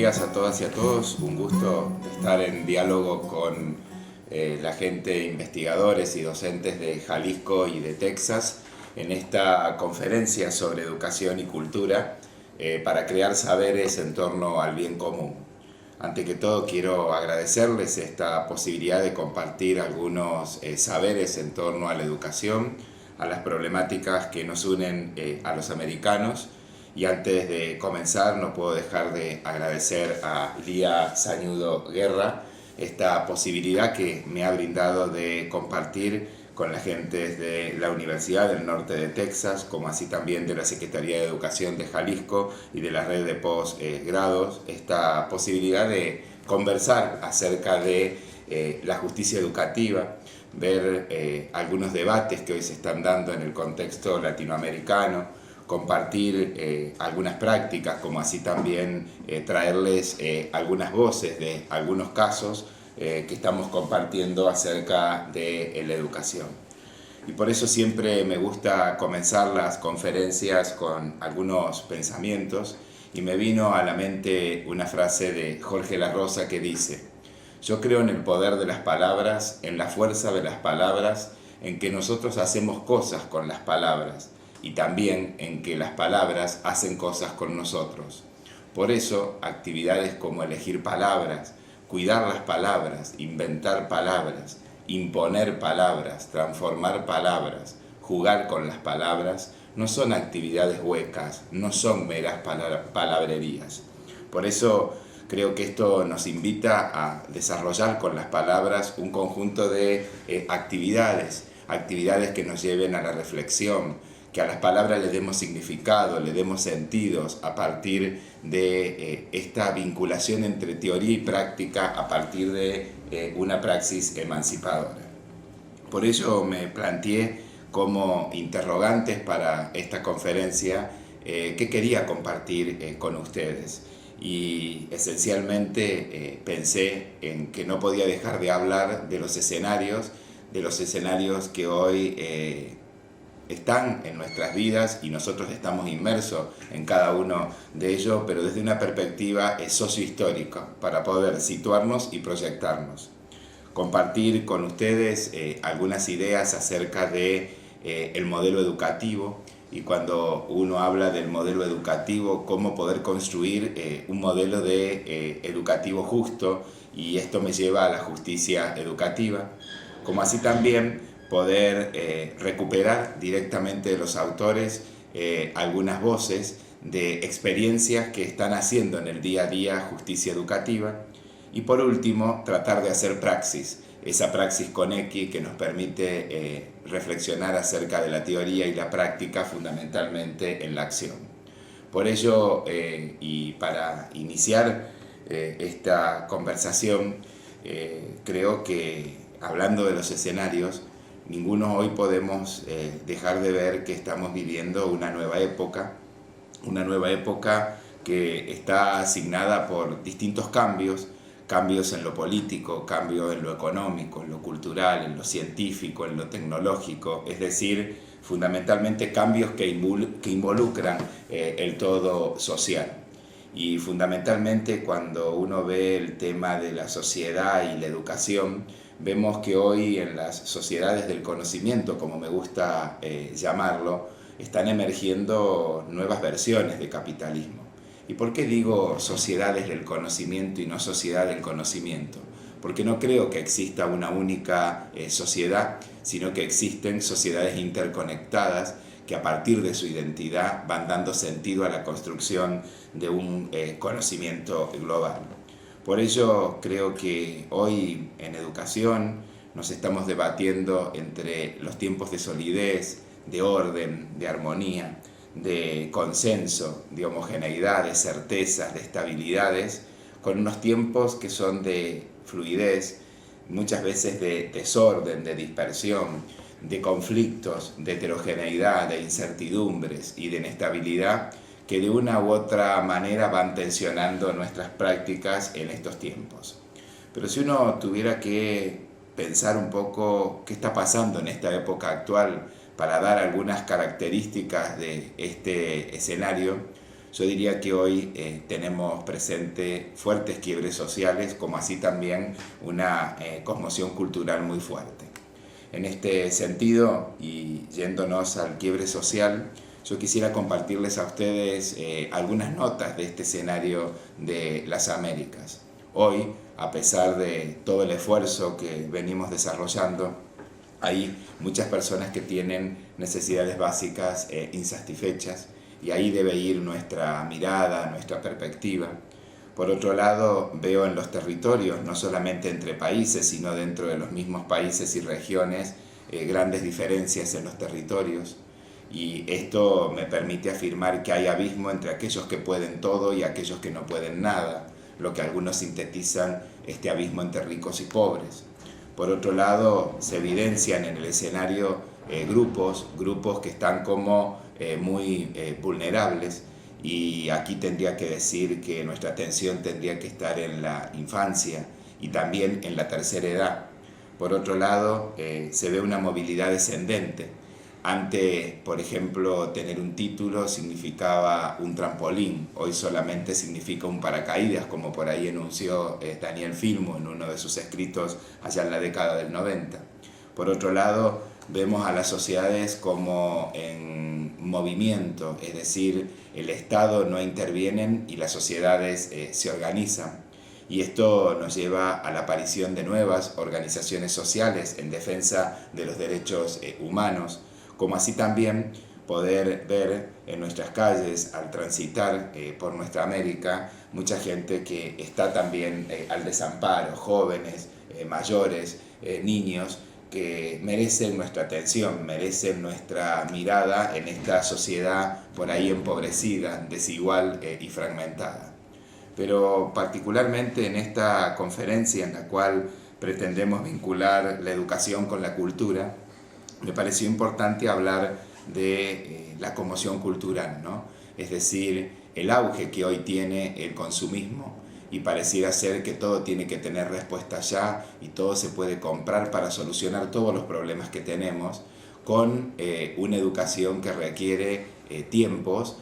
días a todas y a todos. Un gusto estar en diálogo con la gente, investigadores y docentes de Jalisco y de Texas en esta conferencia sobre educación y cultura para crear saberes en torno al bien común. Ante que todo quiero agradecerles esta posibilidad de compartir algunos saberes en torno a la educación, a las problemáticas que nos unen a los americanos. Y antes de comenzar no puedo dejar de agradecer a Lía Sañudo Guerra esta posibilidad que me ha brindado de compartir con la gente de la Universidad del Norte de Texas, como así también de la Secretaría de Educación de Jalisco y de la red de posgrados, esta posibilidad de conversar acerca de la justicia educativa, ver algunos debates que hoy se están dando en el contexto latinoamericano, compartir algunas prácticas, como así también traerles algunas voces de algunos casos que estamos compartiendo acerca de la educación. Y por eso siempre me gusta comenzar las conferencias con algunos pensamientos, y me vino a la mente una frase de Jorge La Rosa que dice: yo creo en el poder de las palabras, en la fuerza de las palabras, en que nosotros hacemos cosas con las palabras, y también en que las palabras hacen cosas con nosotros. Por eso, actividades como elegir palabras, cuidar las palabras, inventar palabras, imponer palabras, transformar palabras, jugar con las palabras, no son actividades huecas, no son meras palabrerías. Por eso creo que esto nos invita a desarrollar con las palabras un conjunto de actividades que nos lleven a la reflexión, que a las palabras le demos significado, le demos sentidos a partir de esta vinculación entre teoría y práctica, a partir de una praxis emancipadora. Por ello me planteé como interrogantes para esta conferencia qué quería compartir con ustedes. Y esencialmente pensé en que no podía dejar de hablar de los escenarios que hoy están en nuestras vidas, y nosotros estamos inmersos en cada uno de ellos, pero desde una perspectiva sociohistórica, para poder situarnos y proyectarnos. Compartir con ustedes algunas ideas acerca de el modelo educativo, y cuando uno habla del modelo educativo, cómo poder construir un modelo de educativo justo, y esto me lleva a la justicia educativa, como así también poder recuperar directamente de los autores algunas voces de experiencias que están haciendo en el día a día justicia educativa. Y por último, tratar de hacer praxis, esa praxis con X que nos permite reflexionar acerca de la teoría y la práctica, fundamentalmente en la acción. Por ello, y para iniciar esta conversación, creo que hablando de los escenarios, ninguno hoy podemos dejar de ver que estamos viviendo una nueva época que está asignada por distintos cambios en lo político, cambios en lo económico, en lo cultural, en lo científico, en lo tecnológico, es decir, fundamentalmente cambios que involucran el todo social. Y fundamentalmente cuando uno ve el tema de la sociedad y la educación, vemos que hoy en las sociedades del conocimiento, como me gusta llamarlo, están emergiendo nuevas versiones de capitalismo. ¿Y por qué digo sociedades del conocimiento y no sociedad del conocimiento? Porque no creo que exista una única sociedad, sino que existen sociedades interconectadas que a partir de su identidad van dando sentido a la construcción de un conocimiento global. Por ello creo que hoy en educación nos estamos debatiendo entre los tiempos de solidez, de orden, de armonía, de consenso, de homogeneidad, de certezas, de estabilidades, con unos tiempos que son de fluidez, muchas veces de desorden, de dispersión, de conflictos, de heterogeneidad, de incertidumbres y de inestabilidad, que de una u otra manera van tensionando nuestras prácticas en estos tiempos. Pero si uno tuviera que pensar un poco qué está pasando en esta época actual para dar algunas características de este escenario, Yo diría que hoy tenemos presente fuertes quiebres sociales, como así también una conmoción cultural muy fuerte. En este sentido, y yéndonos al quiebre social, yo quisiera compartirles a ustedes algunas notas de este escenario de las Américas. Hoy, a pesar de todo el esfuerzo que venimos desarrollando, hay muchas personas que tienen necesidades básicas insatisfechas, y ahí debe ir nuestra mirada, nuestra perspectiva. Por otro lado, veo en los territorios, no solamente entre países, sino dentro de los mismos países y regiones, grandes diferencias en los territorios. Y esto me permite afirmar que hay abismo entre aquellos que pueden todo y aquellos que no pueden nada, lo que algunos sintetizan este abismo entre ricos y pobres. Por otro lado, se evidencian en el escenario grupos que están como muy vulnerables, y aquí tendría que decir que nuestra atención tendría que estar en la infancia y también en la tercera edad. Por otro lado, se ve una movilidad descendente. Antes, por ejemplo, tener un título significaba un trampolín, hoy solamente significa un paracaídas, como por ahí enunció Daniel Filmo en uno de sus escritos allá en la década del 90. Por otro lado, vemos a las sociedades como en movimiento, es decir, el Estado no interviene y las sociedades se organizan. Y esto nos lleva a la aparición de nuevas organizaciones sociales en defensa de los derechos humanos, como así también poder ver en nuestras calles, al transitar por nuestra América, mucha gente que está también al desamparo, jóvenes, mayores, niños, que merecen nuestra atención, merecen nuestra mirada en esta sociedad por ahí empobrecida, desigual y fragmentada. Pero particularmente en esta conferencia en la cual pretendemos vincular la educación con la cultura, me pareció importante hablar de la conmoción cultural, ¿no? Es decir, el auge que hoy tiene el consumismo, y pareciera ser que todo tiene que tener respuesta ya y todo se puede comprar para solucionar todos los problemas que tenemos, con una educación que requiere tiempos.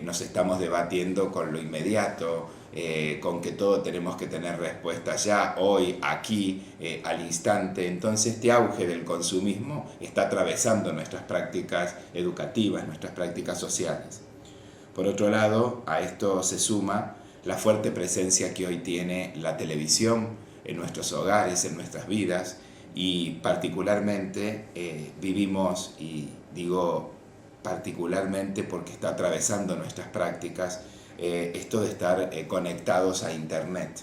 Nos estamos debatiendo con lo inmediato, con que todo tenemos que tener respuesta ya, hoy, aquí, al instante. Entonces este auge del consumismo está atravesando nuestras prácticas educativas, nuestras prácticas sociales. Por otro lado, a esto se suma la fuerte presencia que hoy tiene la televisión en nuestros hogares, en nuestras vidas, y particularmente vivimos, y digo particularmente porque está atravesando nuestras prácticas, esto de estar conectados a Internet.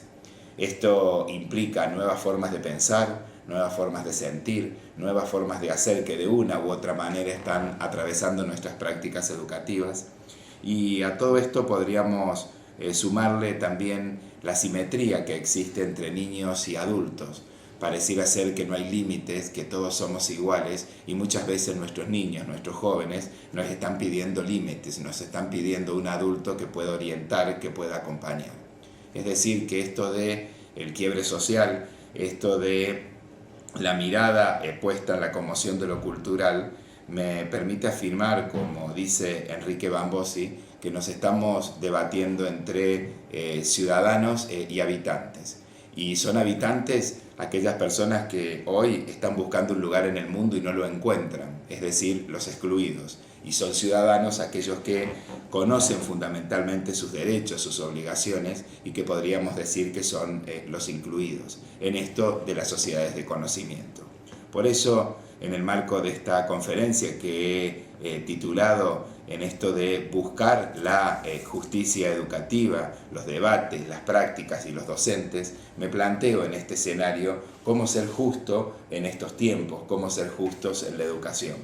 Esto implica nuevas formas de pensar, nuevas formas de sentir, nuevas formas de hacer que de una u otra manera están atravesando nuestras prácticas educativas. Y a todo esto podríamos sumarle también la simetría que existe entre niños y adultos. Pareciera ser que no hay límites, que todos somos iguales, y muchas veces nuestros niños, nuestros jóvenes, nos están pidiendo límites, nos están pidiendo un adulto que pueda orientar, que pueda acompañar. Es decir, que esto de el quiebre social, esto de la mirada puesta en la conmoción de lo cultural, me permite afirmar, como dice Enrique Bambossi, que nos estamos debatiendo entre ciudadanos y habitantes. Y son habitantes aquellas personas que hoy están buscando un lugar en el mundo y no lo encuentran, es decir, los excluidos. Y son ciudadanos aquellos que conocen fundamentalmente sus derechos, sus obligaciones, y que podríamos decir que son los incluidos en esto de las sociedades de conocimiento. Por eso, en el marco de esta conferencia que he titulado en esto de buscar la justicia educativa, los debates, las prácticas y los docentes, me planteo en este escenario cómo ser justo en estos tiempos, cómo ser justos en la educación.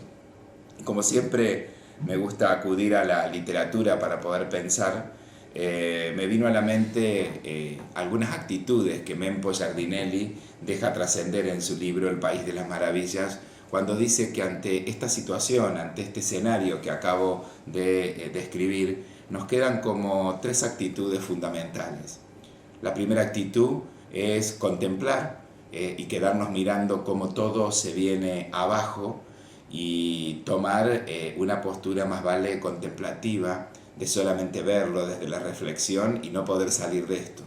Como siempre me gusta acudir a la literatura para poder pensar, me vino a la mente algunas actitudes que Mempo Giardinelli deja trascender en su libro El País de las Maravillas, cuando dice que ante esta situación, ante este escenario que acabo de describir, nos quedan como tres actitudes fundamentales. La primera actitud es contemplar y quedarnos mirando cómo todo se viene abajo, y tomar una postura más vale contemplativa, de solamente verlo desde la reflexión y no poder salir de esto.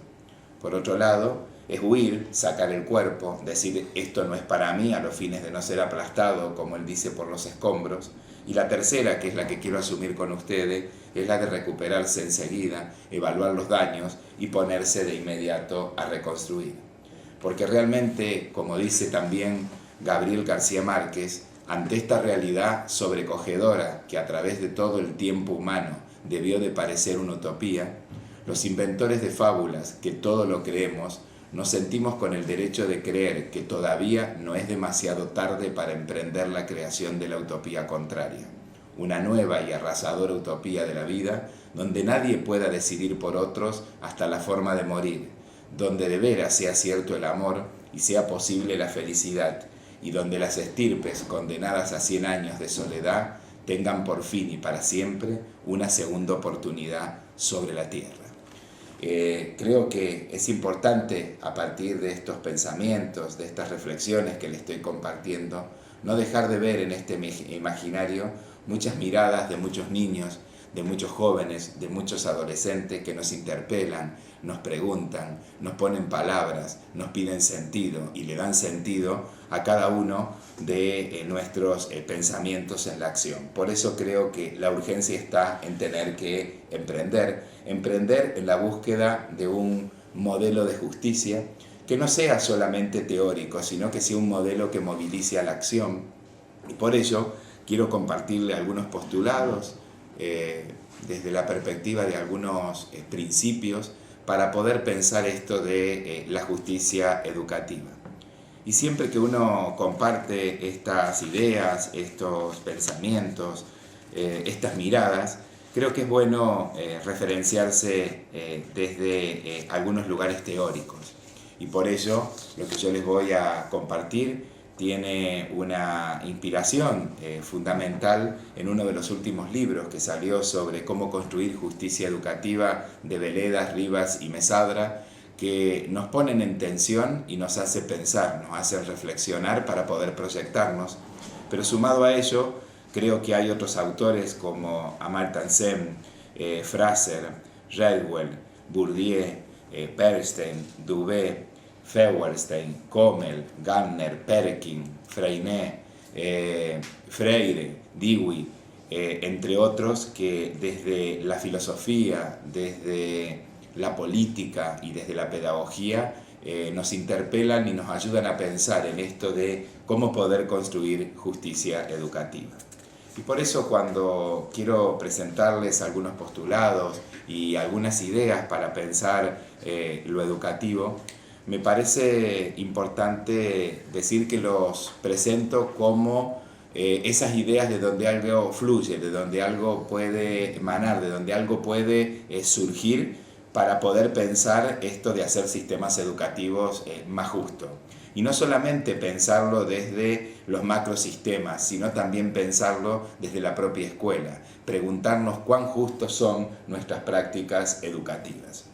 Por otro lado, es huir, sacar el cuerpo, decir esto no es para mí a los fines de no ser aplastado, como él dice, por los escombros. Y la tercera, que es la que quiero asumir con ustedes, es la de recuperarse enseguida, evaluar los daños y ponerse de inmediato a reconstruir. Porque realmente, como dice también Gabriel García Márquez, ante esta realidad sobrecogedora que a través de todo el tiempo humano debió de parecer una utopía, los inventores de fábulas, que todo lo creemos, nos sentimos con el derecho de creer que todavía no es demasiado tarde para emprender la creación de la utopía contraria, una nueva y arrasadora utopía de la vida, donde nadie pueda decidir por otros hasta la forma de morir, donde de veras sea cierto el amor y sea posible la felicidad, y donde las estirpes condenadas a 100 años de soledad tengan por fin y para siempre una segunda oportunidad sobre la tierra. Creo que es importante, a partir de estos pensamientos, de estas reflexiones que le estoy compartiendo, no dejar de ver en este imaginario muchas miradas de muchos niños, de muchos jóvenes, de muchos adolescentes que nos interpelan, nos preguntan, nos ponen palabras, nos piden sentido y le dan sentido a cada uno de nuestros pensamientos en la acción. Por eso creo que la urgencia está en tener que emprender en la búsqueda de un modelo de justicia que no sea solamente teórico, sino que sea un modelo que movilice a la acción. Y por ello quiero compartirle algunos postulados desde la perspectiva de algunos principios para poder pensar esto de la justicia educativa. Y siempre que uno comparte estas ideas, estos pensamientos, estas miradas, creo que es bueno referenciarse desde algunos lugares teóricos. Y por ello, lo que yo les voy a compartir tiene una inspiración fundamental en uno de los últimos libros que salió sobre cómo construir justicia educativa de Veledas, Rivas y Mesadra, que nos ponen en tensión y nos hace pensar, nos hace reflexionar para poder proyectarnos. Pero sumado a ello, creo que hay otros autores como Amartya Sen, Fraser, Redwell, Bourdieu, Bernstein, Dubé, Feuerstein, Kommel, Gardner, Perkin, Freinet, Freire, Dewey, entre otros, que desde la filosofía, desde la política y desde la pedagogía nos interpelan y nos ayudan a pensar en esto de cómo poder construir justicia educativa. Y por eso, cuando quiero presentarles algunos postulados y algunas ideas para pensar lo educativo, me parece importante decir que los presento como esas ideas de donde algo fluye, de donde algo puede emanar, de donde algo puede surgir para poder pensar esto de hacer sistemas educativos más justos. Y no solamente pensarlo desde los macrosistemas, sino también pensarlo desde la propia escuela, preguntarnos cuán justos son nuestras prácticas educativas.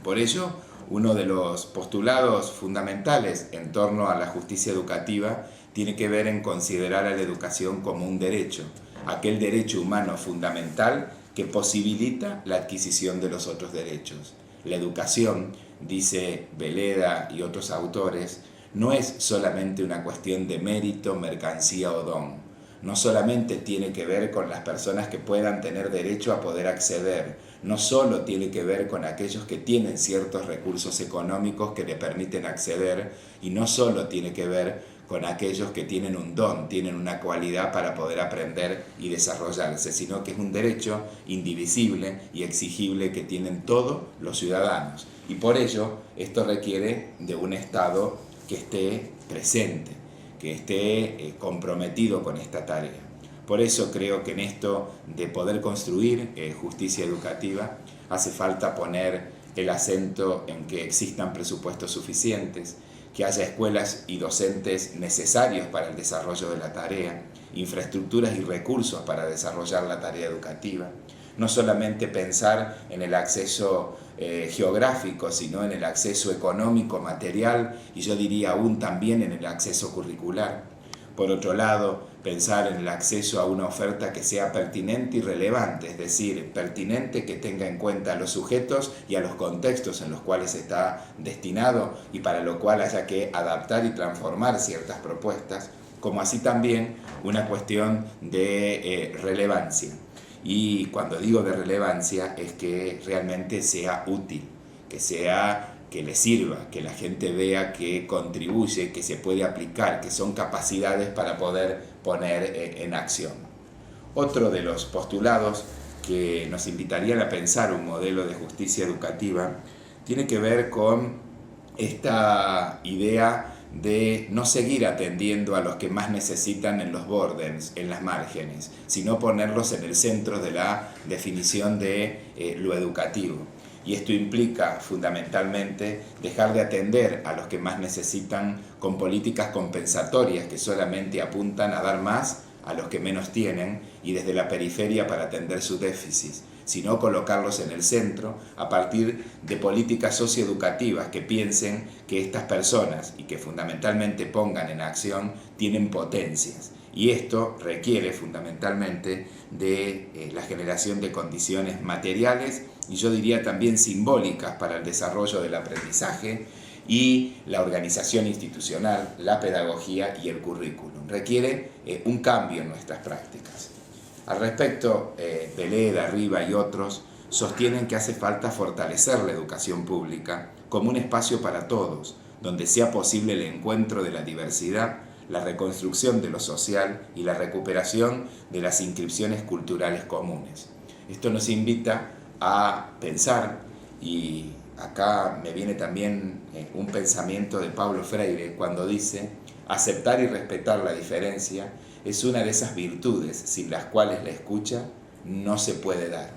Por ello, uno de los postulados fundamentales en torno a la justicia educativa tiene que ver en considerar a la educación como un derecho, aquel derecho humano fundamental que posibilita la adquisición de los otros derechos. La educación, dice Veleda y otros autores, no es solamente una cuestión de mérito, mercancía o don. No solamente tiene que ver con las personas que puedan tener derecho a poder acceder, no solo tiene que ver con aquellos que tienen ciertos recursos económicos que le permiten acceder, y no solo tiene que ver con aquellos que tienen un don, tienen una cualidad para poder aprender y desarrollarse, sino que es un derecho indivisible y exigible que tienen todos los ciudadanos. Y por ello, esto requiere de un Estado que esté presente, que esté comprometido con esta tarea. Por eso creo que en esto de poder construir justicia educativa hace falta poner el acento en que existan presupuestos suficientes, que haya escuelas y docentes necesarios para el desarrollo de la tarea, infraestructuras y recursos para desarrollar la tarea educativa. No solamente pensar en el acceso geográfico, sino en el acceso económico, material, y yo diría aún también en el acceso curricular. Por otro lado, pensar en el acceso a una oferta que sea pertinente y relevante, es decir, pertinente, que tenga en cuenta a los sujetos y a los contextos en los cuales está destinado y para lo cual haya que adaptar y transformar ciertas propuestas, como así también una cuestión de relevancia. Y cuando digo de relevancia es que realmente sea útil, que le sirva, que la gente vea que contribuye, que se puede aplicar, que son capacidades para poder poner en acción. Otro de los postulados que nos invitarían a pensar un modelo de justicia educativa tiene que ver con esta idea de no seguir atendiendo a los que más necesitan en los bordes, en las márgenes, sino ponerlos en el centro de la definición de lo educativo. Y esto implica fundamentalmente dejar de atender a los que más necesitan con políticas compensatorias que solamente apuntan a dar más a los que menos tienen y desde la periferia para atender sus déficits, sino colocarlos en el centro a partir de políticas socioeducativas que piensen que estas personas y que fundamentalmente pongan en acción tienen potencias. Y esto requiere fundamentalmente de la generación de condiciones materiales y yo diría también simbólicas para el desarrollo del aprendizaje y la organización institucional, la pedagogía y el currículum. Requiere un cambio en nuestras prácticas. Al respecto, Peleda, Riva y otros sostienen que hace falta fortalecer la educación pública como un espacio para todos, donde sea posible el encuentro de la diversidad, la reconstrucción de lo social y la recuperación de las inscripciones culturales comunes. Esto nos invita a pensar, y acá me viene también un pensamiento de Paulo Freire cuando dice: aceptar y respetar la diferencia es una de esas virtudes sin las cuales la escucha no se puede dar.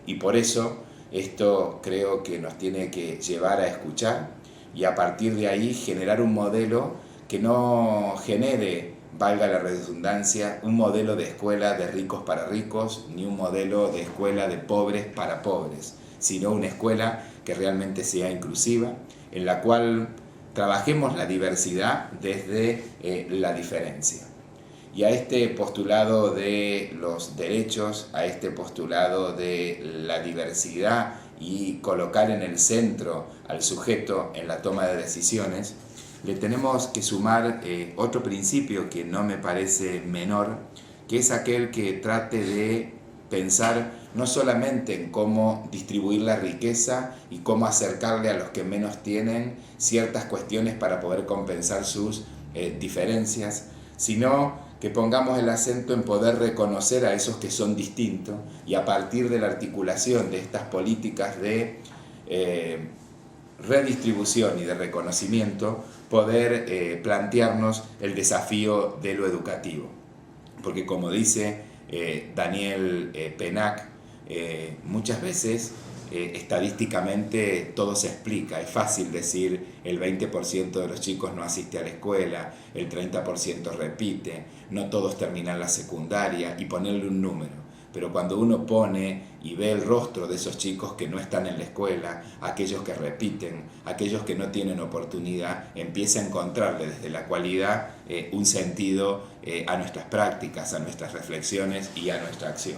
Y por eso esto creo que nos tiene que llevar a escuchar y a partir de ahí generar un modelo que no genere, valga la redundancia, un modelo de escuela de ricos para ricos, ni un modelo de escuela de pobres para pobres, sino una escuela que realmente sea inclusiva, en la cual trabajemos la diversidad desde la diferencia. Y a este postulado de los derechos, a este postulado de la diversidad y colocar en el centro al sujeto en la toma de decisiones, le tenemos que sumar otro principio que no me parece menor, que es aquel que trate de pensar no solamente en cómo distribuir la riqueza y cómo acercarle a los que menos tienen ciertas cuestiones para poder compensar sus diferencias, sino que pongamos el acento en poder reconocer a esos que son distintos y a partir de la articulación de estas políticas de redistribución y de reconocimiento poder plantearnos el desafío de lo educativo. Porque como dice Daniel Pennack, muchas veces estadísticamente todo se explica. Es fácil decir el 20% de los chicos no asiste a la escuela, el 30% repite, no todos terminan la secundaria y ponerle un número. Pero cuando uno pone y ve el rostro de esos chicos que no están en la escuela, aquellos que repiten, aquellos que no tienen oportunidad, empieza a encontrarle desde la cualidad un sentido a nuestras prácticas, a nuestras reflexiones y a nuestra acción.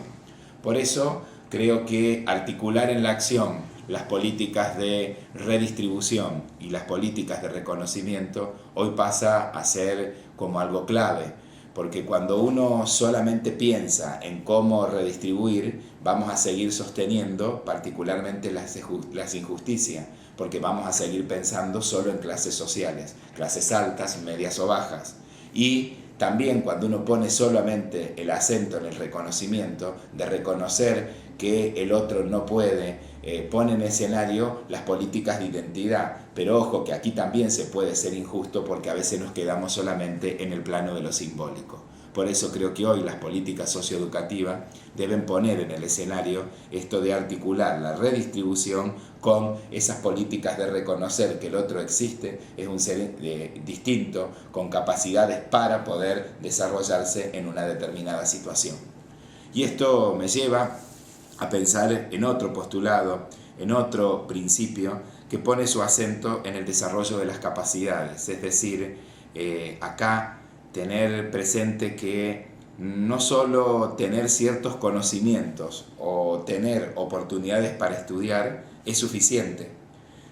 Por eso creo que articular en la acción las políticas de redistribución y las políticas de reconocimiento hoy pasa a ser como algo clave. Porque cuando uno solamente piensa en cómo redistribuir, vamos a seguir sosteniendo particularmente las injusticias, porque vamos a seguir pensando solo en clases sociales, clases altas, medias o bajas. Y también cuando uno pone solamente el acento en el reconocimiento, de reconocer que el otro no puede, pone en escenario las políticas de identidad. Pero ojo que aquí también se puede ser injusto porque a veces nos quedamos solamente en el plano de lo simbólico. Por eso creo que hoy las políticas socioeducativas deben poner en el escenario esto de articular la redistribución con esas políticas de reconocer que el otro existe, es un ser distinto, con capacidades para poder desarrollarse en una determinada situación. Y esto me lleva a pensar en otro postulado, en otro principio que pone su acento en el desarrollo de las capacidades. Es decir, acá tener presente que no solo tener ciertos conocimientos o tener oportunidades para estudiar es suficiente,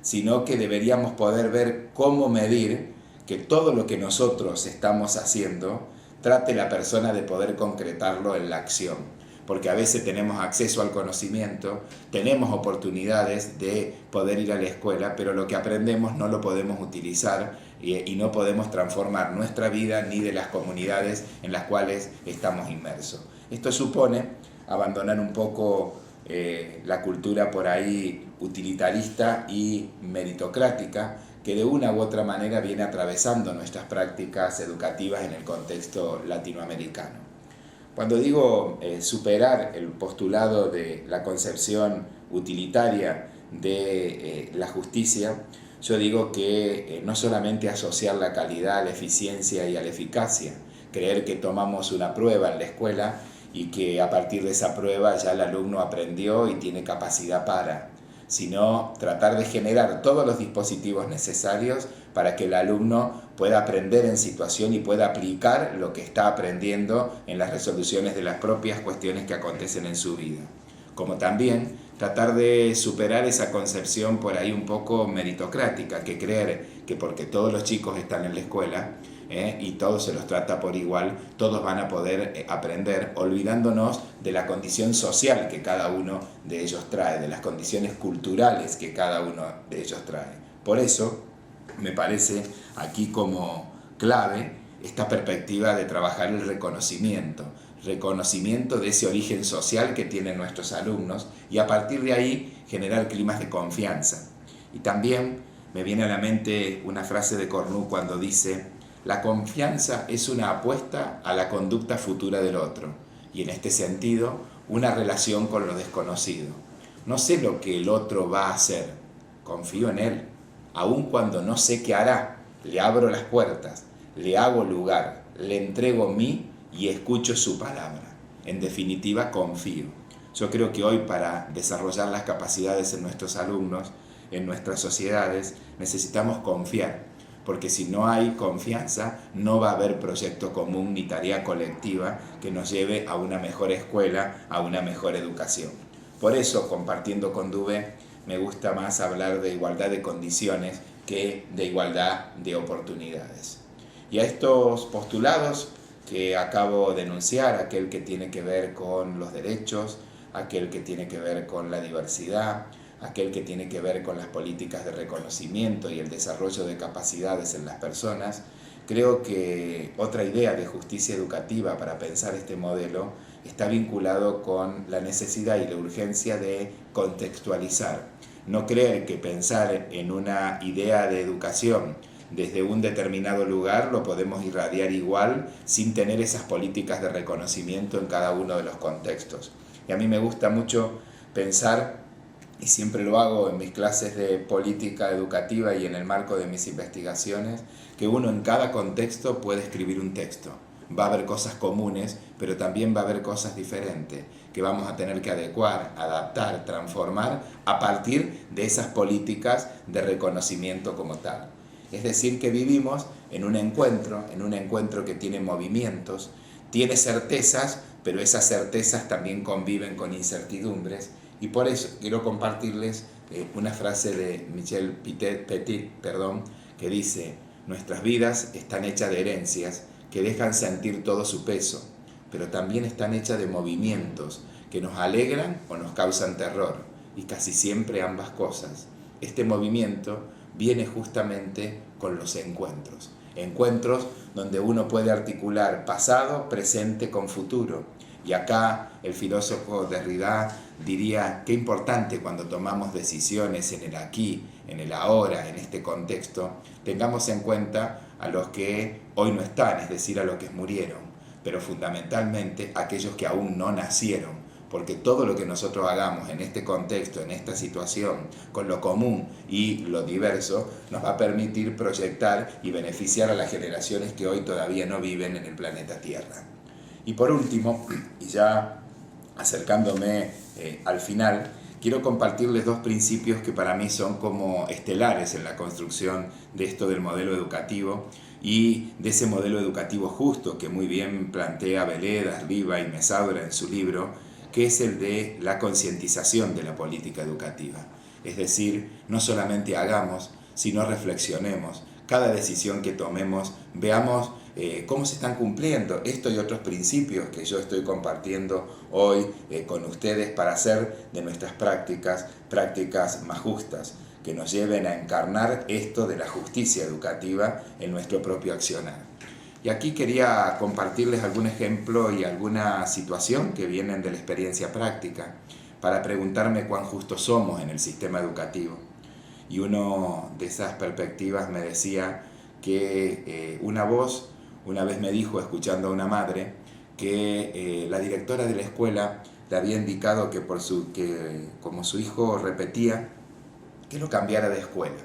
sino que deberíamos poder ver cómo medir que todo lo que nosotros estamos haciendo trate la persona de poder concretarlo en la acción. Porque a veces tenemos acceso al conocimiento, tenemos oportunidades de poder ir a la escuela, pero lo que aprendemos no lo podemos utilizar y no podemos transformar nuestra vida ni de las comunidades en las cuales estamos inmersos. Esto supone abandonar un poco la cultura por ahí utilitarista y meritocrática, que de una u otra manera viene atravesando nuestras prácticas educativas en el contexto latinoamericano. Cuando digo superar el postulado de la concepción utilitaria de la justicia, yo digo que no solamente asociar la calidad a la eficiencia y a la eficacia, creer que tomamos una prueba en la escuela y que a partir de esa prueba ya el alumno aprendió y tiene capacidad para, sino tratar de generar todos los dispositivos necesarios para que el alumno pueda aprender en situación y pueda aplicar lo que está aprendiendo en las resoluciones de las propias cuestiones que acontecen en su vida. Como también tratar de superar esa concepción por ahí un poco meritocrática, que creer que porque todos los chicos están en la escuela y todos se los trata por igual, todos van a poder aprender, olvidándonos de la condición social que cada uno de ellos trae, de las condiciones culturales que cada uno de ellos trae. Por eso me parece aquí como clave esta perspectiva de trabajar el reconocimiento de ese origen social que tienen nuestros alumnos y a partir de ahí generar climas de confianza. Y también me viene a la mente una frase de Cornu cuando dice: la confianza es una apuesta a la conducta futura del otro y en este sentido una relación con lo desconocido. No sé lo que el otro va a hacer, confío en él. Aun cuando no sé qué hará, le abro las puertas, le hago lugar, le entrego mí y escucho su palabra. En definitiva, confío. Yo creo que hoy para desarrollar las capacidades en nuestros alumnos, en nuestras sociedades, necesitamos confiar, porque si no hay confianza, no va a haber proyecto común ni tarea colectiva que nos lleve a una mejor escuela, a una mejor educación. Por eso, compartiendo con Dubé, me gusta más hablar de igualdad de condiciones que de igualdad de oportunidades. Y a estos postulados que acabo de enunciar, aquel que tiene que ver con los derechos, aquel que tiene que ver con la diversidad, aquel que tiene que ver con las políticas de reconocimiento y el desarrollo de capacidades en las personas, creo que otra idea de justicia educativa para pensar este modelo está vinculado con la necesidad y la urgencia de contextualizar. No creer que pensar en una idea de educación desde un determinado lugar lo podemos irradiar igual sin tener esas políticas de reconocimiento en cada uno de los contextos. Y a mí me gusta mucho pensar, y siempre lo hago en mis clases de política educativa y en el marco de mis investigaciones, que uno en cada contexto puede escribir un texto. Va a haber cosas comunes, pero también va a haber cosas diferentes que vamos a tener que adecuar, adaptar, transformar a partir de esas políticas de reconocimiento como tal. Es decir, que vivimos en un encuentro que tiene movimientos, tiene certezas, pero esas certezas también conviven con incertidumbres. Y por eso quiero compartirles una frase de Michel Petit, que dice: nuestras vidas están hechas de herencias que dejan sentir todo su peso, pero también están hechas de movimientos que nos alegran o nos causan terror, y casi siempre ambas cosas. Este movimiento viene justamente con los encuentros donde uno puede articular pasado, presente con futuro. Y acá el filósofo Derrida diría: qué importante cuando tomamos decisiones en el aquí, en el ahora, en este contexto, tengamos en cuenta a los que hoy no están, es decir, a los que murieron, pero fundamentalmente a aquellos que aún no nacieron, porque todo lo que nosotros hagamos en este contexto, en esta situación, con lo común y lo diverso, nos va a permitir proyectar y beneficiar a las generaciones que hoy todavía no viven en el planeta Tierra. Y por último, y ya acercándome al final, quiero compartirles dos principios que para mí son como estelares en la construcción de esto del modelo educativo, y de ese modelo educativo justo que muy bien plantea Veleda, Riva y Mesaura en su libro, que es el de la concientización de la política educativa. Es decir, no solamente hagamos, sino reflexionemos. Cada decisión que tomemos, veamos cómo se están cumpliendo esto y otros principios que yo estoy compartiendo hoy con ustedes para hacer de nuestras prácticas más justas, que nos lleven a encarnar esto de la justicia educativa en nuestro propio accionar. Y aquí quería compartirles algún ejemplo y alguna situación que vienen de la experiencia práctica para preguntarme cuán justos somos en el sistema educativo. Y uno de esas perspectivas me decía que una voz una vez me dijo, escuchando a una madre, que la directora de la escuela le había indicado que como su hijo repetía, que lo cambiara de escuela.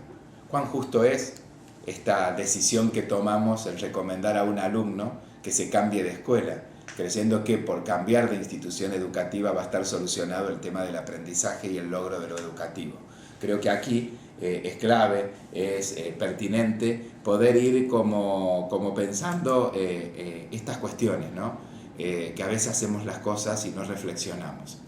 ¿Cuán justo es esta decisión que tomamos en recomendar a un alumno que se cambie de escuela, creyendo que por cambiar de institución educativa va a estar solucionado el tema del aprendizaje y el logro de lo educativo? Creo que aquí es clave, es pertinente poder ir como pensando estas cuestiones, ¿no? Que a veces hacemos las cosas y no reflexionamos.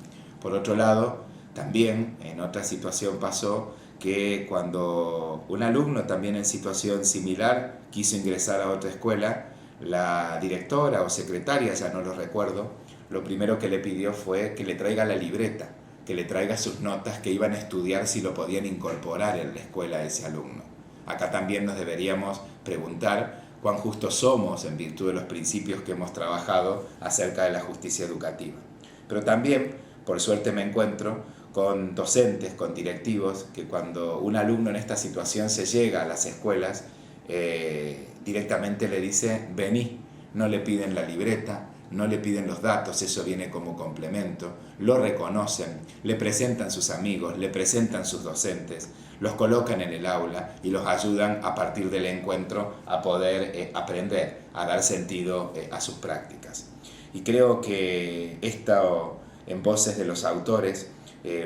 Por otro lado, también en otra situación pasó que cuando un alumno también en situación similar quiso ingresar a otra escuela, la directora o secretaria, ya no lo recuerdo, lo primero que le pidió fue que le traiga la libreta, que le traiga sus notas, que iban a estudiar si lo podían incorporar en la escuela a ese alumno. Acá también nos deberíamos preguntar cuán justos somos en virtud de los principios que hemos trabajado acerca de la justicia educativa. Pero también, por suerte, me encuentro con docentes, con directivos, que cuando un alumno en esta situación se llega a las escuelas, directamente le dice, vení, no le piden la libreta, no le piden los datos, eso viene como complemento, lo reconocen, le presentan sus amigos, le presentan sus docentes, los colocan en el aula y los ayudan a partir del encuentro a poder aprender, a dar sentido a sus prácticas. Y creo que esto, en voces de los autores,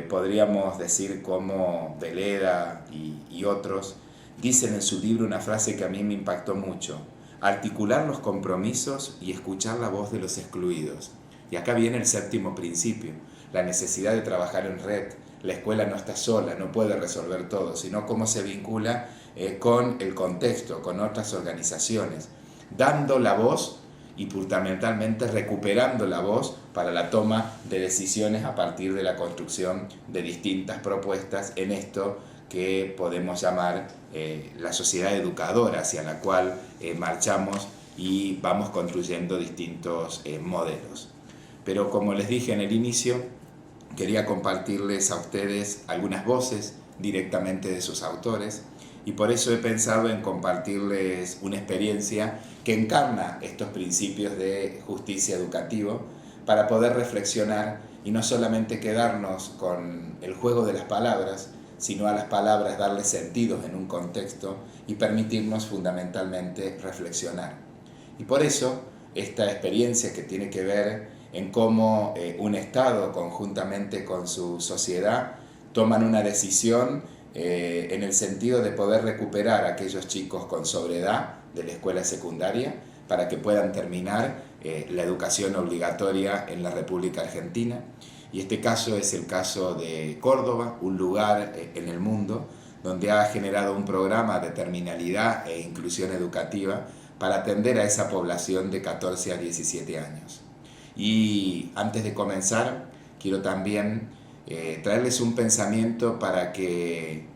podríamos decir como Veleda y otros, dicen en su libro una frase que a mí me impactó mucho: articular los compromisos y escuchar la voz de los excluidos. Y acá viene el séptimo principio, la necesidad de trabajar en red. La escuela no está sola, no puede resolver todo, sino cómo se vincula con el contexto, con otras organizaciones, dando la voz y fundamentalmente recuperando la voz para la toma de decisiones a partir de la construcción de distintas propuestas en esto que podemos llamar la sociedad educadora hacia la cual marchamos y vamos construyendo distintos modelos. Pero como les dije en el inicio, quería compartirles a ustedes algunas voces directamente de sus autores y por eso he pensado en compartirles una experiencia que encarna estos principios de justicia educativa para poder reflexionar y no solamente quedarnos con el juego de las palabras, sino a las palabras darles sentidos en un contexto y permitirnos fundamentalmente reflexionar. Y por eso esta experiencia que tiene que ver en cómo un Estado conjuntamente con su sociedad toman una decisión en el sentido de poder recuperar a aquellos chicos con sobreedad de la escuela secundaria para que puedan terminar la educación obligatoria en la República Argentina. Y este caso es el caso de Córdoba, un lugar en el mundo donde ha generado un programa de terminalidad e inclusión educativa para atender a esa población de 14 a 17 años. Y antes de comenzar, quiero también traerles un pensamiento para que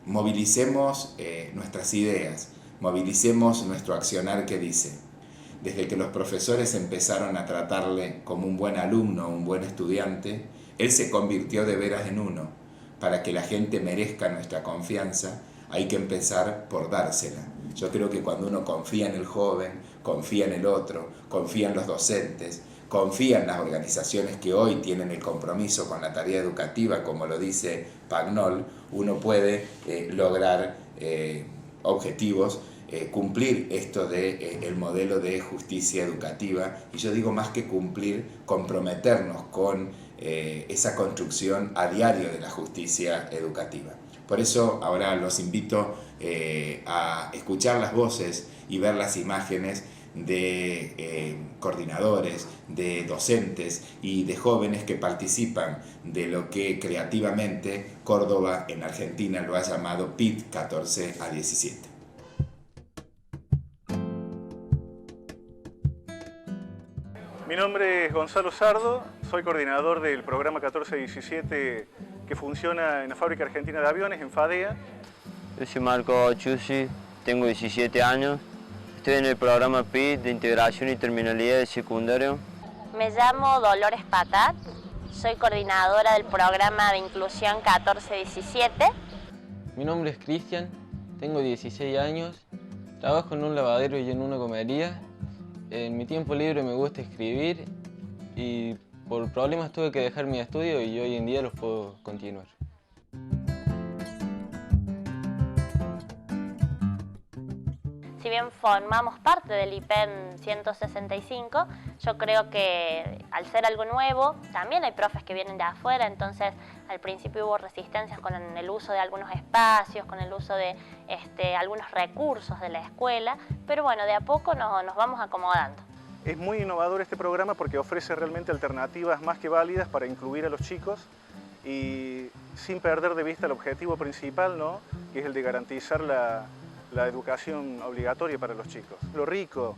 movilicemos nuestras ideas, movilicemos nuestro accionar que dice: desde que los profesores empezaron a tratarle como un buen alumno, un buen estudiante, él se convirtió de veras en uno. Para que la gente merezca nuestra confianza, hay que empezar por dársela. Yo creo que cuando uno confía en el joven, confía en el otro, confía en los docentes, confía en las organizaciones que hoy tienen el compromiso con la tarea educativa, como lo dice Pagnol, uno puede lograr objetivos, cumplir esto del modelo de justicia educativa, y yo digo más que cumplir, comprometernos con esa construcción a diario de la justicia educativa. Por eso ahora los invito a escuchar las voces y ver las imágenes de coordinadores, de docentes y de jóvenes que participan de lo que creativamente Córdoba en Argentina lo ha llamado PIT 14 a 17. Mi nombre es Gonzalo Sardo, soy coordinador del programa 1417 que funciona en la Fábrica Argentina de Aviones, en FADEA. Yo soy Marco Chussi, tengo 17 años, estoy en el programa PIT de Integración y Terminalidad de Secundario. Me llamo Dolores Patat, soy coordinadora del programa de Inclusión 1417. Mi nombre es Cristian, tengo 16 años, trabajo en un lavadero y en una comería. En mi tiempo libre me gusta escribir y por problemas tuve que dejar mi estudio y hoy en día los puedo continuar. Si bien formamos parte del IPEN 165, yo creo que al ser algo nuevo, también hay profes que vienen de afuera, entonces al principio hubo resistencias con el uso de algunos espacios, con el uso de algunos recursos de la escuela, pero bueno, de a poco nos vamos acomodando. Es muy innovador este programa porque ofrece realmente alternativas más que válidas para incluir a los chicos y sin perder de vista el objetivo principal, ¿no?, que es el de garantizar la educación obligatoria para los chicos. Lo rico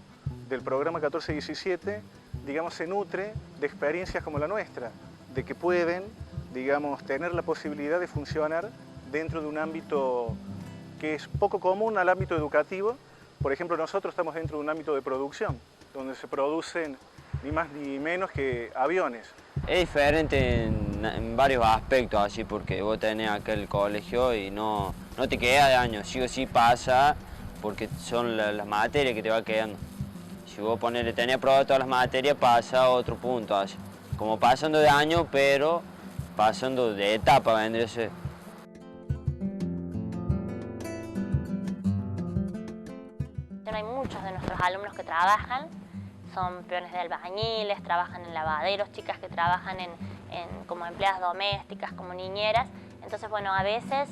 del programa 1417, digamos, se nutre de experiencias como la nuestra, de que pueden, digamos, tener la posibilidad de funcionar dentro de un ámbito que es poco común al ámbito educativo. Por ejemplo, nosotros estamos dentro de un ámbito de producción, donde se producen ni más ni menos que aviones. Es diferente en varios aspectos, así, porque vos tenés acá el colegio y no te queda de año, sí o sí pasa, porque son las materias que te va quedando. Si vos tenés aprobado todas las materias, pasa a otro punto, así. Como pasando de año, pero pasando de etapa, vendría a ser. Hay muchos de nuestros alumnos que trabajan, son peones de albañiles, trabajan en lavaderos, chicas que trabajan como empleadas domésticas, como niñeras. Entonces, bueno, a veces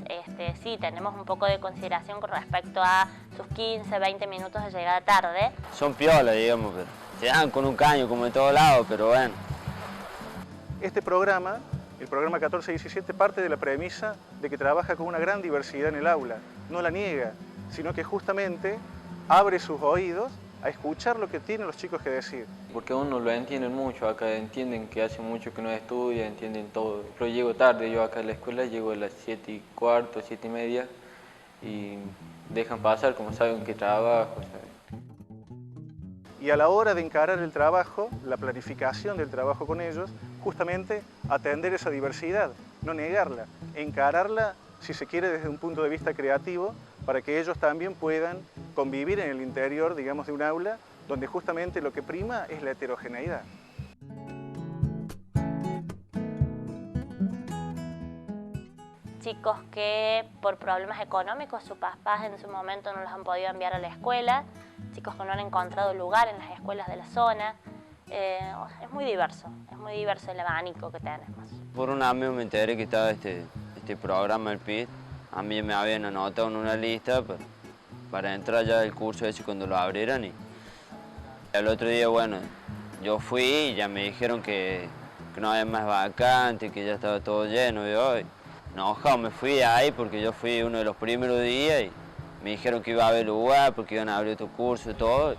sí tenemos un poco de consideración con respecto a sus 15, 20 minutos de llegada tarde. Son piolas, digamos, pero se dan con un caño como en todos lados, pero bueno. Este programa, el programa 1417, parte de la premisa de que trabaja con una gran diversidad en el aula. No la niega, sino que justamente abre sus oídos a escuchar lo que tienen los chicos que decir. Porque aún no lo entienden mucho, acá entienden que hace mucho que no estudian, entienden todo. Yo llego tarde, yo acá a la escuela llego a las 7:15, 7:30 y dejan pasar como saben que trabajo, ¿sabes? Y a la hora de encarar el trabajo, la planificación del trabajo con ellos, justamente atender esa diversidad, no negarla, encararla, si se quiere, desde un punto de vista creativo, para que ellos también puedan convivir en el interior, digamos, de un aula, donde justamente lo que prima es la heterogeneidad. Chicos que por problemas económicos sus papás en su momento no los han podido enviar a la escuela, chicos que no han encontrado lugar en las escuelas de la zona. Es muy diverso el abanico que tenemos. Por un amigo me enteré que estaba este programa, el PIT. A mí me habían anotado en una lista para entrar ya al curso ese cuando lo abrieran. Y al otro día, bueno, yo fui y ya me dijeron que no había más vacantes, que ya estaba todo lleno. Y hoy, enojado, me fui de ahí porque yo fui uno de los primeros días y me dijeron que iba a haber lugar porque iban a abrir otro curso y todo.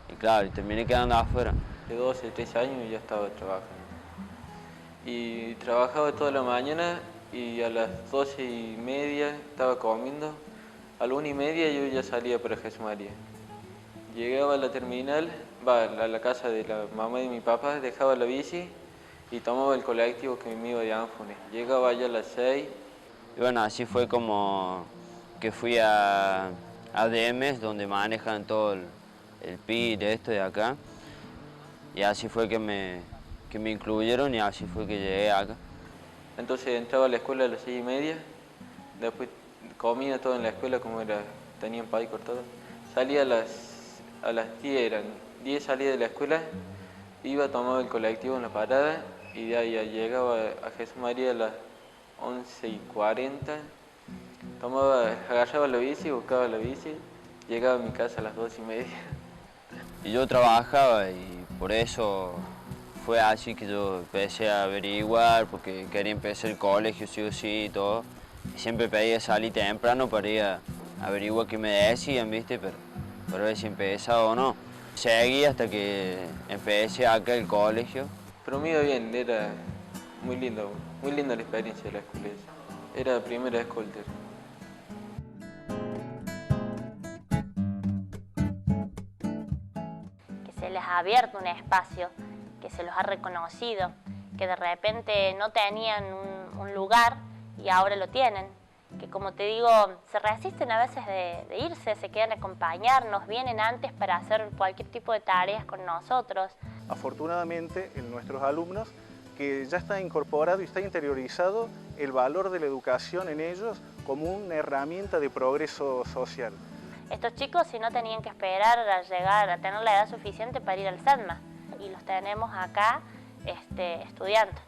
Y claro, y terminé quedando afuera. De 12, 13 años ya estaba trabajando. Y trabajaba toda la mañana y a las 12:30 estaba comiendo. A la 1:30 yo ya salía para Jesús María. Llegaba a la terminal, a la casa de la mamá de mi papá, dejaba la bici y tomaba el colectivo que me iba de Ánfunes. Llegaba allá a las 6. Y bueno, así fue como que fui a ADMs, donde manejan todo el PIT, esto de acá. Y así fue que me incluyeron y así fue que llegué acá. Entonces entraba a la escuela a las 6:30, después comía todo en la escuela como tenían pay cortado. Salía a las 10, eran 10 salía de la escuela, iba, tomaba el colectivo en la parada y de ahí llegaba a Jesús María a las 11:40 Agarraba la bici, buscaba la bici, llegaba a mi casa a las 2:30. Y yo trabajaba y por eso fue así que yo empecé a averiguar, porque quería empezar el colegio sí o sí y todo. Y siempre pedía salir temprano para ir a averiguar qué me decían, ¿viste? Pero para ver si empezaba o no. Seguí hasta que empecé acá el colegio. Pero me iba bien, era muy linda la experiencia de la escuela. Era primera escolter. Que se les ha abierto un espacio, que se los ha reconocido, que de repente no tenían un lugar y ahora lo tienen, que como te digo, se resisten a veces de irse, se quedan a acompañarnos, vienen antes para hacer cualquier tipo de tareas con nosotros. Afortunadamente, en nuestros alumnos, que ya está incorporado y está interiorizado el valor de la educación en ellos como una herramienta de progreso social. Estos chicos si no tenían que esperar a llegar a tener la edad suficiente para ir al SEDMA y los tenemos acá estudiando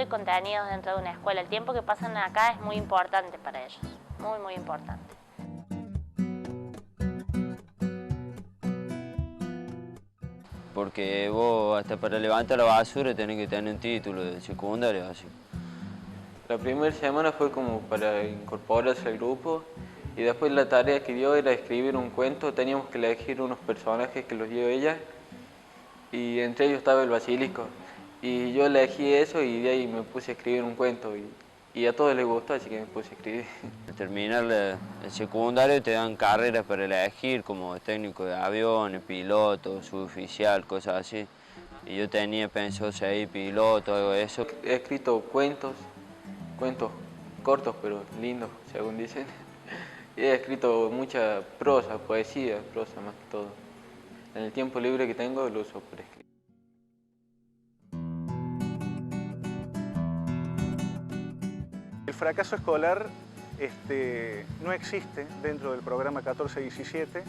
y contenidos dentro de una escuela. El tiempo que pasan acá es muy importante para ellos, muy importante. Porque vos hasta para levantar la basura tenés que tener un título de secundario, así. La primera semana fue como para incorporarse al grupo y después la tarea que dio era escribir un cuento. Teníamos que elegir unos personajes que los dio ella y entre ellos estaba el basilisco. Y yo elegí eso y de ahí me puse a escribir un cuento y a todos les gustó, así que me puse a escribir. Al terminar el secundario te dan carreras para elegir, como técnico de aviones, piloto, suboficial, cosas así. Y yo tenía pensado ser piloto, algo de eso. He escrito cuentos cortos pero lindos, según dicen. Y he escrito mucha prosa, poesía, prosa más que todo. En el tiempo libre que tengo lo uso para escribir. El fracaso escolar no existe dentro del programa 1417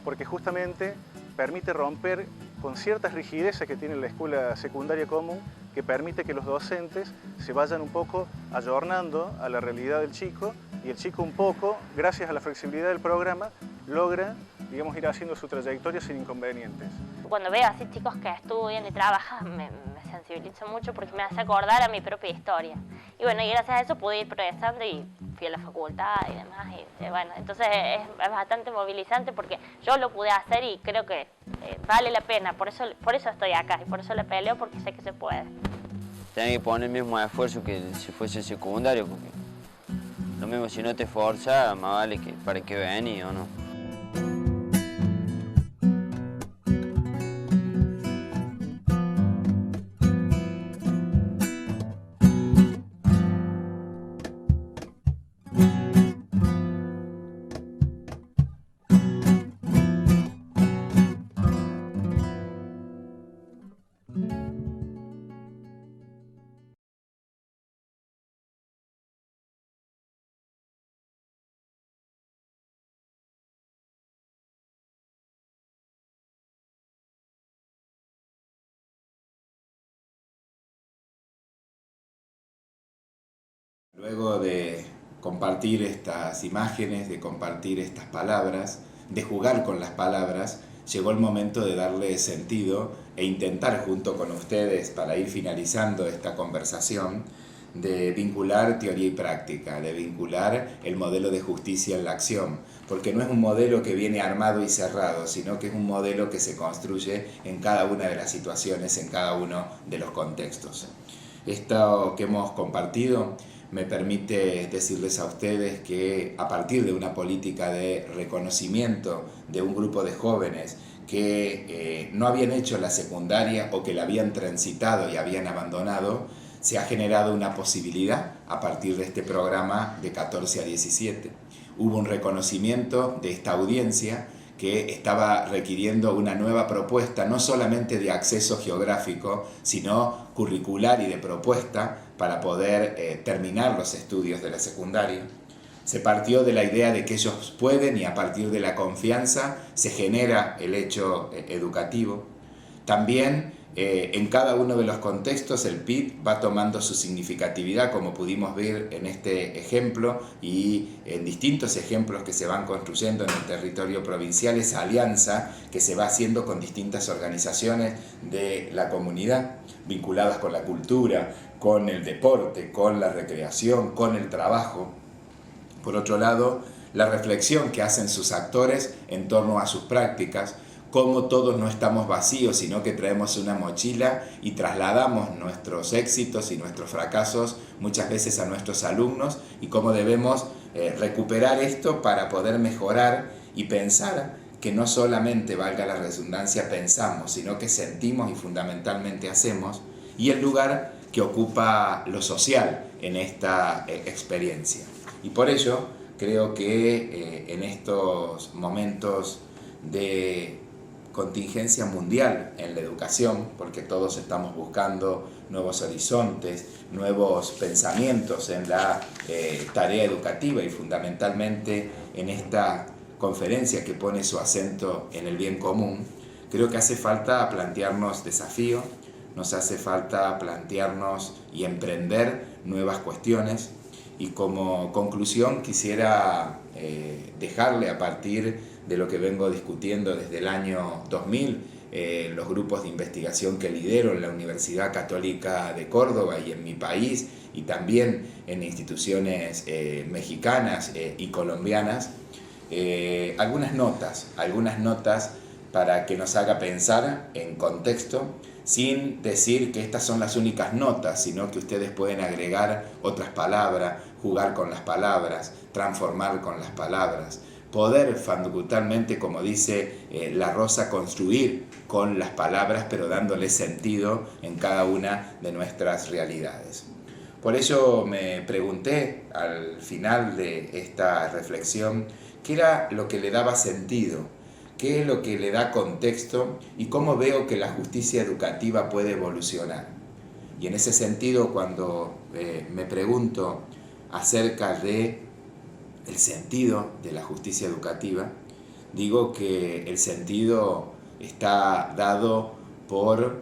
porque justamente permite romper con ciertas rigideces que tiene la escuela secundaria común, que permite que los docentes se vayan un poco ayornando a la realidad del chico y el chico un poco, gracias a la flexibilidad del programa, logra, digamos, ir haciendo su trayectoria sin inconvenientes. Cuando veo así chicos que estudian y trabajan, me sensibilizo mucho porque me hace acordar a mi propia historia. Y bueno, y gracias a eso pude ir progresando y fui a la facultad y demás. Y bueno, entonces es bastante movilizante porque yo lo pude hacer y creo que vale la pena. Por eso estoy acá y por eso le peleo, porque sé que se puede. Tenés que poner el mismo esfuerzo que si fuese secundario, porque lo mismo si no te esforzas, más vale que para qué venís o no. Luego de compartir estas imágenes, de compartir estas palabras, de jugar con las palabras, llegó el momento de darle sentido e intentar junto con ustedes, para ir finalizando esta conversación, de vincular teoría y práctica, de vincular el modelo de justicia en la acción, porque no es un modelo que viene armado y cerrado, sino que es un modelo que se construye en cada una de las situaciones, en cada uno de los contextos. Esto que hemos compartido me permite decirles a ustedes que a partir de una política de reconocimiento de un grupo de jóvenes que no habían hecho la secundaria o que la habían transitado y habían abandonado, se ha generado una posibilidad a partir de este programa de 14 a 17. Hubo un reconocimiento de esta audiencia que estaba requiriendo una nueva propuesta, no solamente de acceso geográfico, sino curricular y de propuesta para poder terminar los estudios de la secundaria. Se partió de la idea de que ellos pueden y a partir de la confianza se genera el hecho educativo. También En cada uno de los contextos el PIT va tomando su significatividad, como pudimos ver en este ejemplo y en distintos ejemplos que se van construyendo en el territorio provincial, esa alianza que se va haciendo con distintas organizaciones de la comunidad vinculadas con la cultura, con el deporte, con la recreación, con el trabajo. Por otro lado, la reflexión que hacen sus actores en torno a sus prácticas, cómo todos no estamos vacíos, sino que traemos una mochila y trasladamos nuestros éxitos y nuestros fracasos muchas veces a nuestros alumnos, y cómo debemos recuperar esto para poder mejorar y pensar que no solamente, valga la redundancia, pensamos, sino que sentimos y fundamentalmente hacemos, y el lugar que ocupa lo social en esta experiencia. Y por ello creo que en estos momentos de contingencia mundial en la educación, porque todos estamos buscando nuevos horizontes, nuevos pensamientos en la tarea educativa, y fundamentalmente en esta conferencia que pone su acento en el bien común, creo que hace falta plantearnos desafíos, nos hace falta plantearnos y emprender nuevas cuestiones. Y como conclusión quisiera dejarle, a partir de lo que vengo discutiendo desde el año 2000, los grupos de investigación que lidero en la Universidad Católica de Córdoba y en mi país, y también en instituciones mexicanas y colombianas, algunas notas para que nos haga pensar en contexto, sin decir que estas son las únicas notas, sino que ustedes pueden agregar otras palabras, jugar con las palabras, transformar con las palabras, poder fundamentalmente, como dice La Rosa, construir con las palabras, pero dándole sentido en cada una de nuestras realidades. Por ello me pregunté al final de esta reflexión qué era lo que le daba sentido, qué es lo que le da contexto y cómo veo que la justicia educativa puede evolucionar. Y en ese sentido, cuando me pregunto acerca de el sentido de la justicia educativa, digo que el sentido está dado por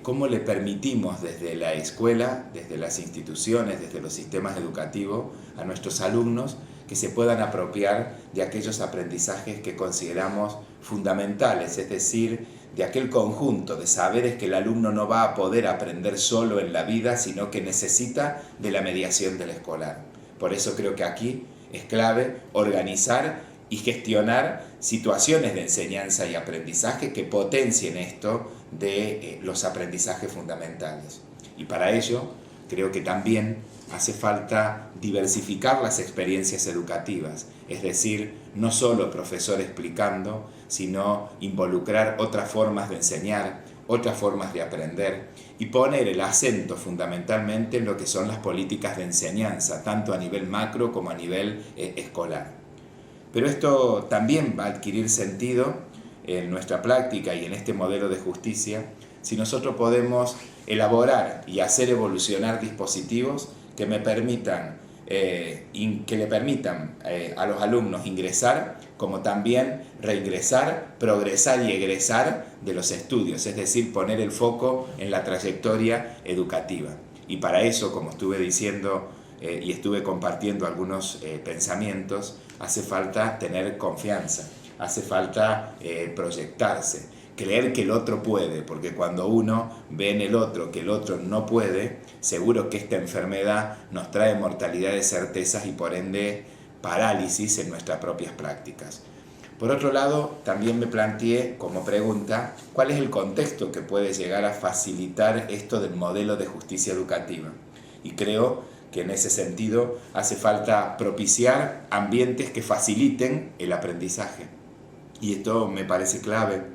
cómo le permitimos desde la escuela, desde las instituciones, desde los sistemas educativos, a nuestros alumnos que se puedan apropiar de aquellos aprendizajes que consideramos fundamentales, es decir, de aquel conjunto de saberes que el alumno no va a poder aprender solo en la vida, sino que necesita de la mediación del escolar. Por eso creo que aquí es clave organizar y gestionar situaciones de enseñanza y aprendizaje que potencien esto de los aprendizajes fundamentales. Y para ello creo que también hace falta diversificar las experiencias educativas, es decir, no solo profesor explicando, sino involucrar otras formas de enseñar, otras formas de aprender, y poner el acento fundamentalmente en lo que son las políticas de enseñanza, tanto a nivel macro como a nivel escolar. Pero esto también va a adquirir sentido en nuestra práctica y en este modelo de justicia si nosotros podemos elaborar y hacer evolucionar dispositivos que le permitan a los alumnos ingresar, como también reingresar, progresar y egresar de los estudios, es decir, poner el foco en la trayectoria educativa. Y para eso, como estuve diciendo y estuve compartiendo algunos pensamientos, hace falta tener confianza, hace falta proyectarse, creer que el otro puede, porque cuando uno ve en el otro que el otro no puede, seguro que esta enfermedad nos trae mortalidad de certezas y por ende parálisis en nuestras propias prácticas. Por otro lado, también me planteé como pregunta cuál es el contexto que puede llegar a facilitar esto del modelo de justicia educativa. Y creo que en ese sentido hace falta propiciar ambientes que faciliten el aprendizaje. Y esto me parece clave.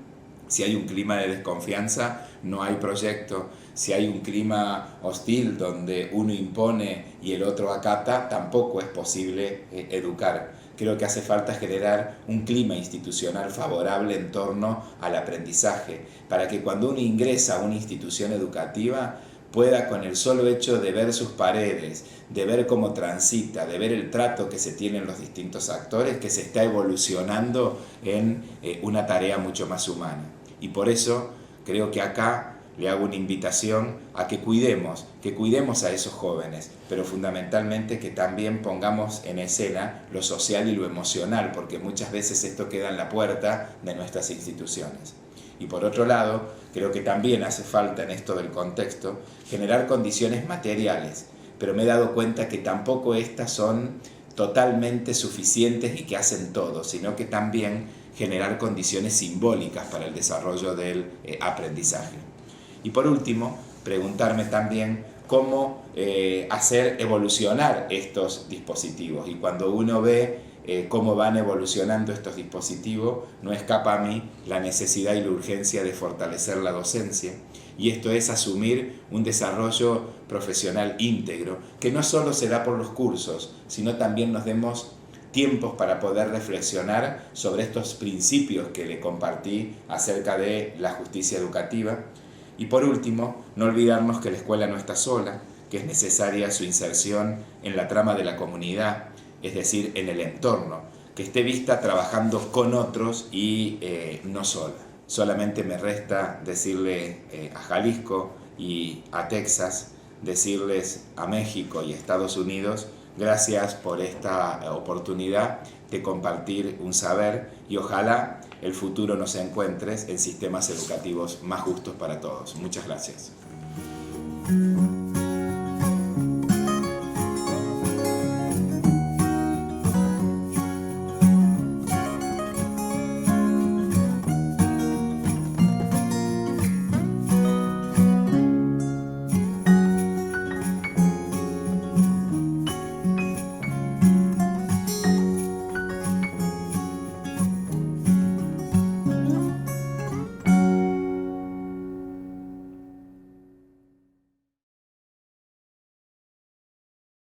Si hay un clima de desconfianza, no hay proyecto. Si hay un clima hostil donde uno impone y el otro acata, tampoco es posible educar. Creo que hace falta generar un clima institucional favorable en torno al aprendizaje, para que cuando uno ingresa a una institución educativa pueda, con el solo hecho de ver sus paredes, de ver cómo transita, de ver el trato que se tienen los distintos actores, que se está evolucionando en una tarea mucho más humana. Y por eso creo que acá le hago una invitación a que cuidemos a esos jóvenes, pero fundamentalmente que también pongamos en escena lo social y lo emocional, porque muchas veces esto queda en la puerta de nuestras instituciones. Y por otro lado, creo que también hace falta en esto del contexto generar condiciones materiales, pero me he dado cuenta que tampoco estas son totalmente suficientes y que hacen todo, sino que también generar condiciones simbólicas para el desarrollo del aprendizaje. Y por último, preguntarme también cómo hacer evolucionar estos dispositivos. Y cuando uno ve cómo van evolucionando estos dispositivos, no escapa a mí la necesidad y la urgencia de fortalecer la docencia. Y esto es asumir un desarrollo profesional íntegro, que no solo se da por los cursos, sino también nos demos tiempos para poder reflexionar sobre estos principios que le compartí acerca de la justicia educativa. Y por último, no olvidarnos que la escuela no está sola, que es necesaria su inserción en la trama de la comunidad, es decir, en el entorno, que esté vista trabajando con otros y no sola. Solamente me resta decirle a Jalisco y a Texas, decirles a México y a Estados Unidos, gracias por esta oportunidad de compartir un saber y ojalá el futuro nos encuentre en sistemas educativos más justos para todos. Muchas gracias.